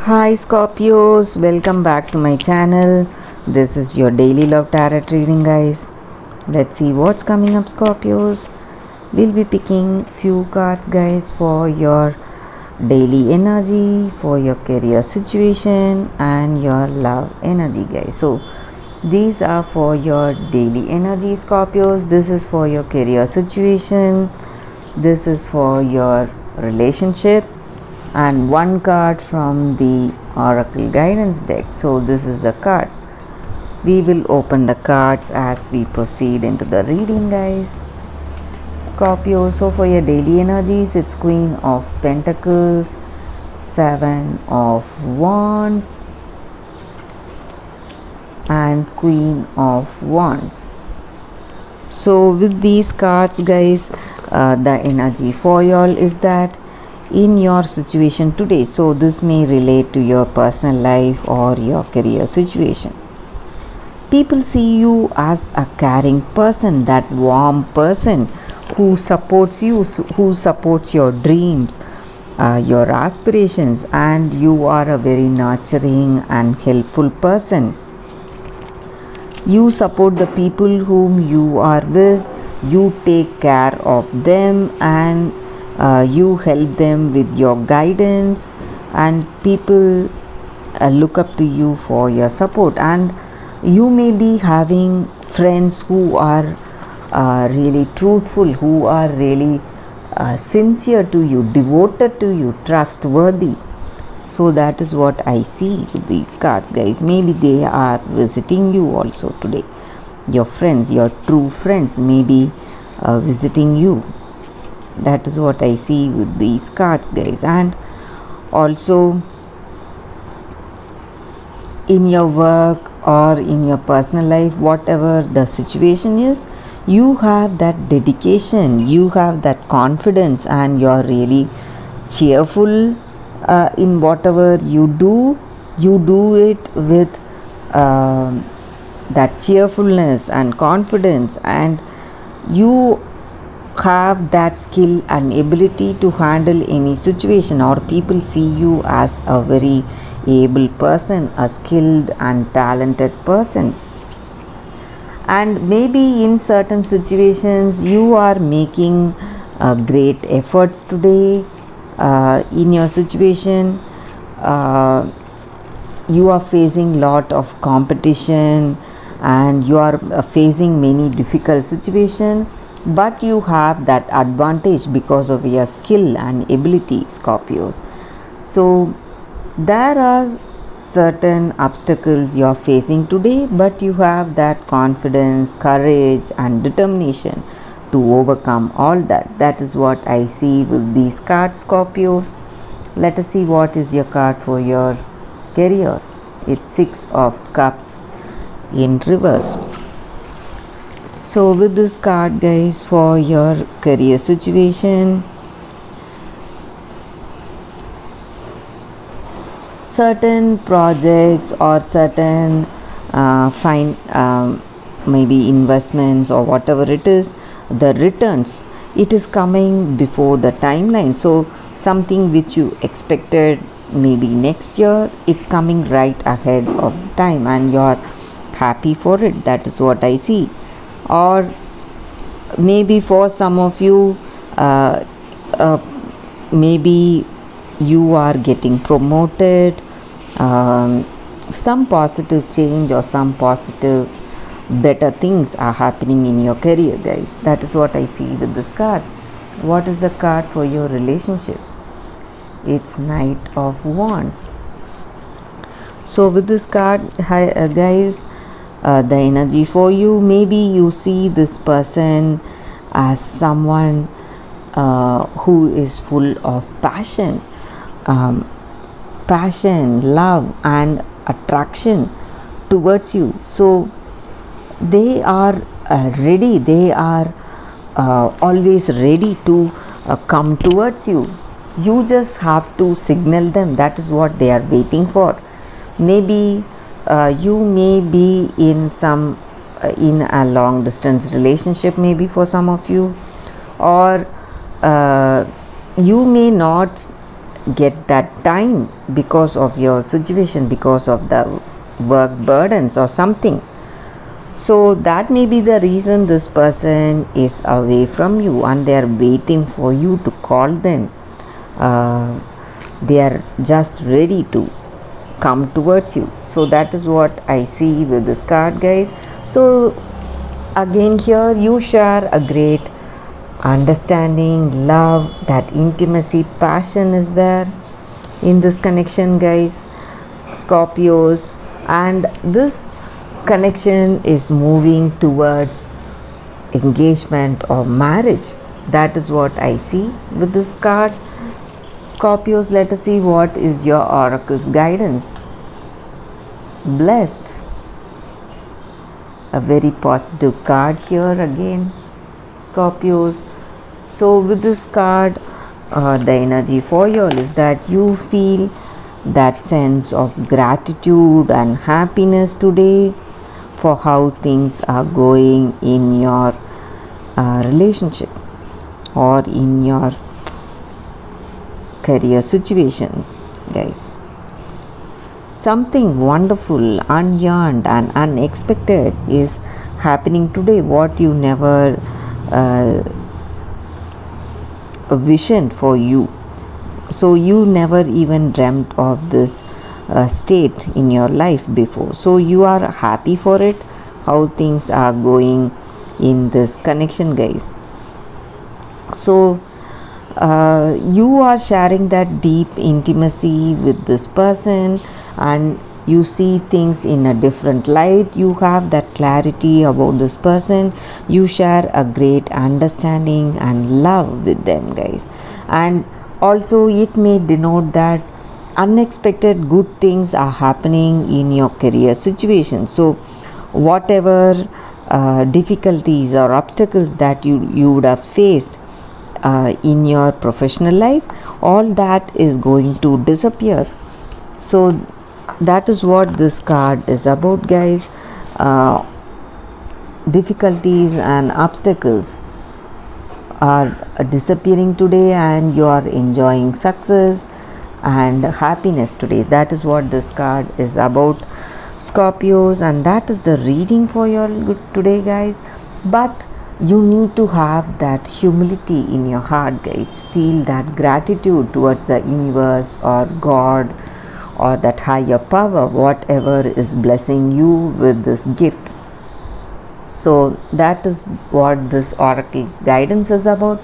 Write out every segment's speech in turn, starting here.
Hi Scorpios, welcome back to my channel. This is your daily love tarot reading, guys. Let's see what's coming up, Scorpios. We'll be picking few cards, guys, for your daily energy, for your career situation and your love energy, guys. So these are for your daily energy, Scorpios. This is for your career situation. This is for your relationship, and one card from the oracle guidance deck. So this is a card. We will open the cards as we proceed into the reading, guys. Scorpio, so for your daily energies, it's Queen of Pentacles, Seven of Wands and Queen of Wands. So with these cards, guys, the energy for y'all is that in your situation today, so this may relate to your personal life or your career situation, people see you as a caring person, that warm person who supports you, who supports your dreams, your aspirations, and you are a very nurturing and helpful person. You support the people whom you are with, you take care of them, and you help them with your guidance, and people look up to you for your support. And you may be having friends who are really truthful, who are really sincere to you, devoted to you, trustworthy. So that is what I see with these cards, guys. Maybe they are visiting you also today. Your friends, your true friends may be visiting you. That is what I see with these cards, guys. And also in your work or in your personal life, whatever the situation is, you have that dedication, you have that confidence, and you're really cheerful in whatever you do it with that cheerfulness and confidence, and you have that skill and ability to handle any situation, or people see you as a very able person, a skilled and talented person. And maybe in certain situations you are making great efforts today in your situation. You are facing lot of competition and you are facing many difficult situations, but you have that advantage because of your skill and ability, Scorpios. So there are certain obstacles you are facing today, but you have that confidence, courage and determination to overcome all that. That is what I see with these cards, Scorpios. Let us see what is your card for your career. It's Six of Cups in reverse. So with this card, guys, for your career situation, certain projects or certain maybe investments or whatever it is, the returns, it is coming before the timeline. So something which you expected maybe next year, it's coming right ahead of time and you're happy for it. That is what I see. Or maybe for some of you, maybe you are getting promoted, some positive change or some positive better things are happening in your career, guys. That is what I see with this card. What is the card for your relationship? It's Knight of Wands. So with this card, guys, the energy for you, maybe you see this person as someone who is full of passion, love and attraction towards you. So they are ready, they are always ready to come towards you. You just have to signal them. That is what they are waiting for. Maybe you may be in a long distance relationship, maybe for some of you, or you may not get that time because of your situation, because of the work burdens or something. So that may be the reason this person is away from you and they are waiting for you to call them. They are just ready to come towards you. So that is what I see with this card, guys. So again, here you share a great understanding, love, that intimacy, passion is there in this connection, guys, Scorpios, and this connection is moving towards engagement or marriage. That is what I see with this card, Scorpios. Let us see what is your oracle's guidance. Blessed, a very positive card here again, Scorpios. So with this card, the energy for you is that you feel that sense of gratitude and happiness today for how things are going in your relationship or in your career situation, guys. Something wonderful, unearned and unexpected is happening today, what you never visioned for you. So you never even dreamt of this state in your life before. So you are happy for it, how things are going in this connection, guys. So you are sharing that deep intimacy with this person and you see things in a different light. You have that clarity about this person. You share a great understanding and love with them, guys. And also it may denote that unexpected good things are happening in your career situation. So whatever difficulties or obstacles that you would have faced in your professional life, all that is going to disappear. So that is what this card is about, guys. Difficulties and obstacles are disappearing today and you are enjoying success and happiness today. That is what this card is about, Scorpios, and that is the reading for you today, guys. But you need to have that humility in your heart, guys. Feel that gratitude towards the universe or God or that higher power, whatever is blessing you with this gift. So that is what this oracle's guidance is about,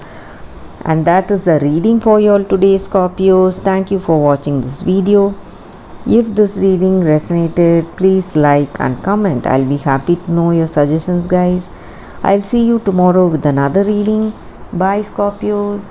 and that is the reading for you all today, Scorpios. Thank you for watching this video. If this reading resonated, please like and comment. I'll be happy to know your suggestions, guys. I'll see you tomorrow with another reading. Bye, Scorpios.